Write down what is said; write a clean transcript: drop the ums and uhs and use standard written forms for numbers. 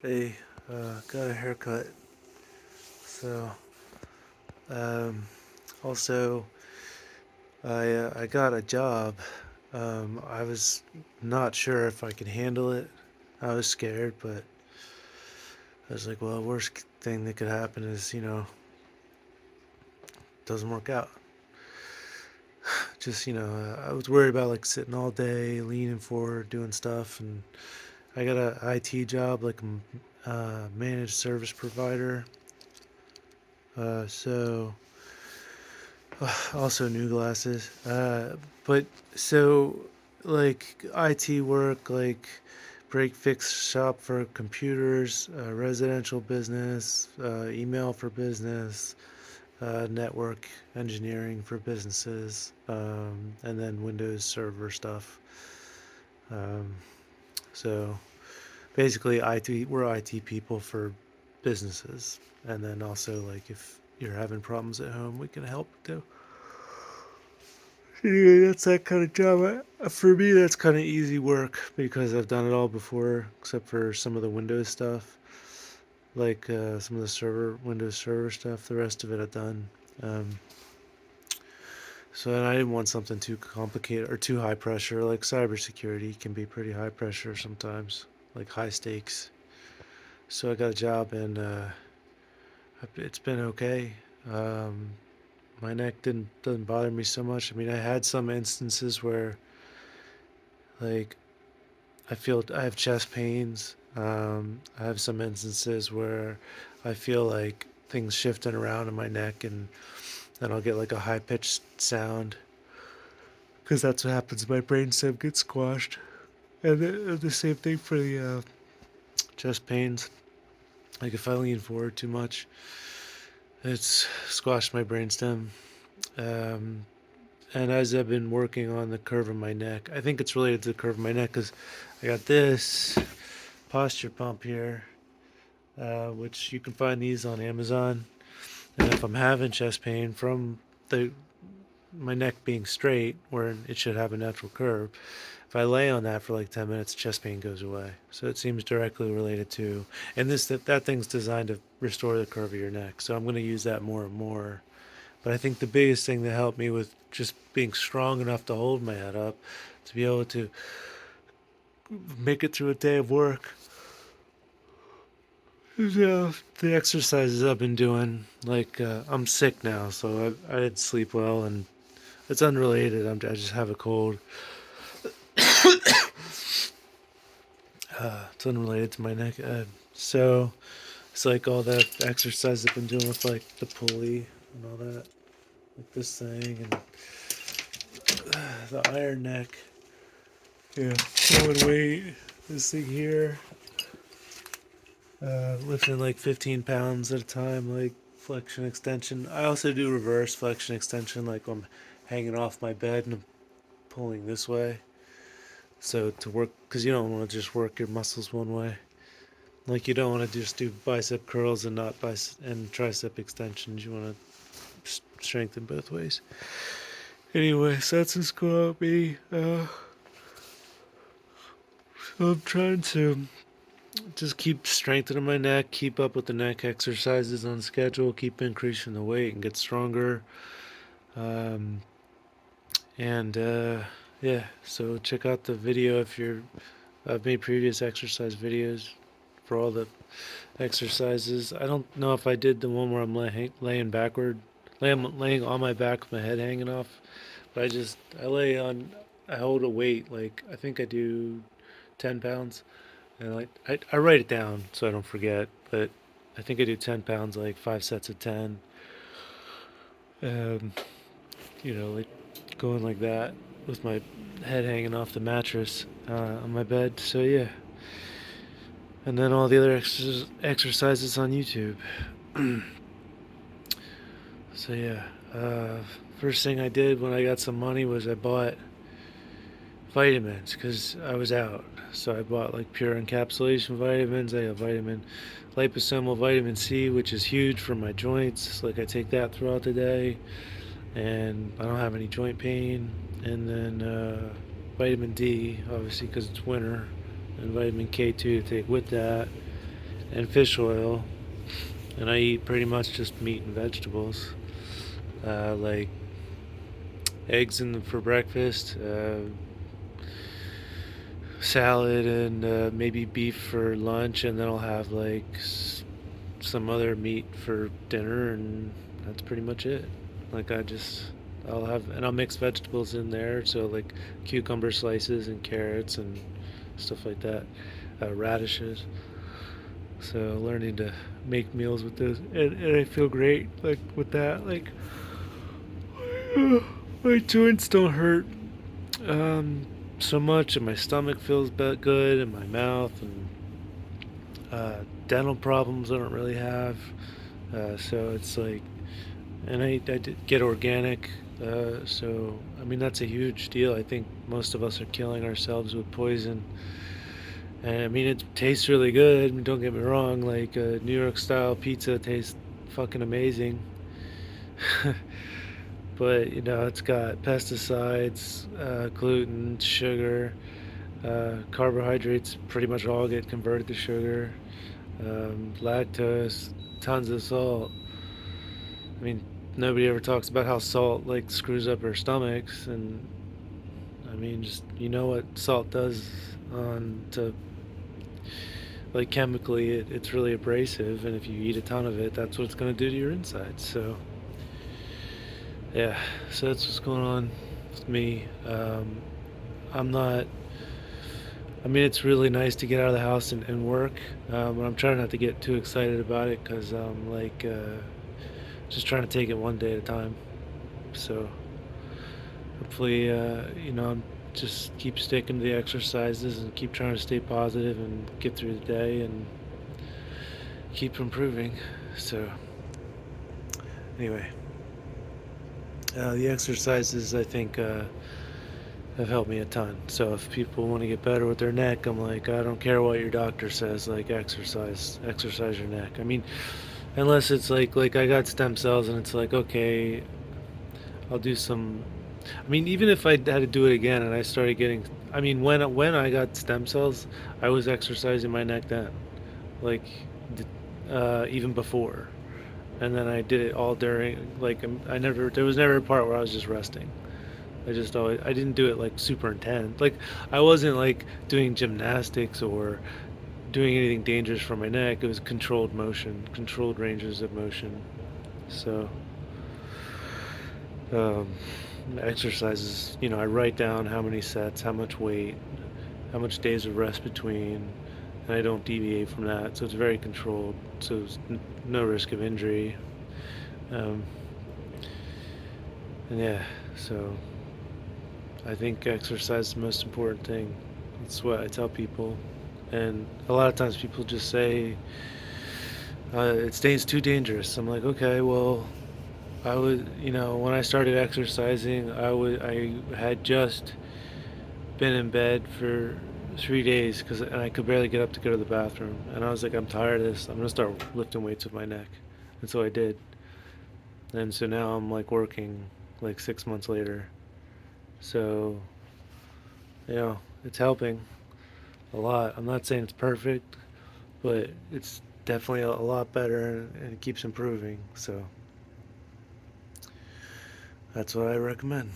Hey, got a haircut. So, um, also, I got a job. I was not sure if I could handle it. I was scared, but I was like, well, worst thing that could happen is, doesn't work out. Just, I was worried about like sitting all day, leaning forward, doing stuff, and I got a IT job, like a managed service provider. So also new glasses. But so like IT work, like break fix shop for computers, residential business, email for business, network engineering for businesses, and then Windows Server stuff. Um, so basically, IT we're IT people for businesses, and then also like if you're having problems at home, we can help too. Anyway, that's that kind of job. For me, that's kind of easy work because I've done it all before, except for some of the Windows stuff, like some of the Windows Server stuff. The rest of it I've done. Um, so I didn't want something too complicated or too high pressure. Like cybersecurity can be pretty high pressure sometimes, like high stakes. So I got a job and it's been okay. Um, my neck doesn't bother me so much. I mean, I had some instances where like I have chest pains. I have some instances where I feel like things shifting around in my neck, and then I'll get like a high pitched sound because that's what happens. My brainstem gets squashed, and the same thing for the chest pains. Like if I lean forward too much, it's squashed my brainstem. Um, and as I've been working on the curve of my neck, I think it's related to the curve of my neck because I got this posture pump here, which you can find these on Amazon. And if I'm having chest pain from the my neck being straight, where it should have a natural curve, if I lay on that for like 10 minutes, chest pain goes away. So it seems directly related to, and that thing's designed to restore the curve of your neck. So I'm going to use that more and more. But I think the biggest thing that helped me with just being strong enough to hold my head up, to be able to make it through a day of work, yeah, the exercises I've been doing. Like I'm sick now, so I didn't sleep well, and it's unrelated. I just have a cold. It's unrelated to my neck. So it's like all that exercise I've been doing with like the pulley and all that, like this thing and the iron neck. Yeah, throwing weight. This thing here, lifting like 15 pounds at a time, like flexion extension. I also do reverse flexion extension, like I'm hanging off my bed and I'm pulling this way. So to work, because you don't want to just work your muscles one way. Like you don't want to just do bicep curls and not and tricep extensions. You want to strengthen both ways. Anyway, so that's what's going on with me. So I'm trying to just keep strengthening my neck, keep up with the neck exercises on schedule, keep increasing the weight and get stronger. Um, and yeah, so check out the video if you're. I've made previous exercise videos for all the exercises. I don't know if I did the one where I'm laying backward, laying on my back with my head hanging off, but I lay on, I hold a weight like I think I do 10 pounds, and like I write it down so I don't forget, but I think I do 10 pounds, like 5 sets of 10. Um, like going like that with my head hanging off the mattress on my bed. So yeah, and then all the other exercises on YouTube. So yeah, first thing I did when I got some money was I bought vitamins because I was out. So I bought like pure encapsulation vitamins. I got liposomal vitamin C, which is huge for my joints. Like I take that throughout the day, and I don't have any joint pain. And then vitamin D, obviously because it's winter, and vitamin K2 to take with that. and fish oil, and I eat pretty much just meat and vegetables, like eggs for breakfast, salad, and maybe beef for lunch, and then I'll have like some other meat for dinner, and that's pretty much it. Like I'll have, and I'll mix vegetables in there, so like cucumber slices and carrots and stuff like that, radishes. So learning to make meals with those, and I feel great like with that. Like my joints don't hurt um, so much, and my stomach feels good, and my mouth, and dental problems I don't really have. So it's like, and I did get organic. So I mean that's a huge deal. I think most of us are killing ourselves with poison. And I mean it tastes really good. I mean, don't get me wrong. Like New York style pizza tastes fucking amazing. But it's got pesticides, gluten, sugar, carbohydrates. Pretty much all get converted to sugar. Lactose, tons of salt. I mean, nobody ever talks about how salt like screws up our stomachs, and I mean, just what salt does on to like chemically, it's really abrasive, and if you eat a ton of it, that's what it's gonna do to your insides. So yeah, so that's what's going on with me. I'm not. I mean, it's really nice to get out of the house and work, but I'm trying not to get too excited about it because I'm like just trying to take it one day at a time. So hopefully, I'm just keep sticking to the exercises and keep trying to stay positive and get through the day and keep improving. So anyway, the exercises I think have helped me a ton. So if people want to get better with their neck, I'm like, I don't care what your doctor says. Like exercise your neck. I mean, unless it's like I got stem cells and it's like okay, I'll do some. I mean, even if I had to do it again and I started getting, I mean, when I got stem cells, I was exercising my neck then, like, even before, and then I did it all during. Like, there was never a part where I was just resting. I didn't do it like super intense. Like, I wasn't like doing gymnastics or doing anything dangerous for my neck. It was controlled motion, controlled ranges of motion. So, um, exercises, I write down how many sets, how much weight, how much days of rest between, and I don't deviate from that. So it's very controlled. So it's no risk of injury. Um, and yeah, so I think exercise is the most important thing. That's what I tell people. And a lot of times people just say, it stays too dangerous. I'm like, okay, well, I would, when I started exercising, I had just been in bed for 3 days and I could barely get up to go to the bathroom. And I was like, I'm tired of this. I'm gonna start lifting weights with my neck. And so I did. And so now I'm like working like 6 months later. So, it's helping a lot. I'm not saying it's perfect, but it's definitely a lot better and it keeps improving. So that's what I recommend.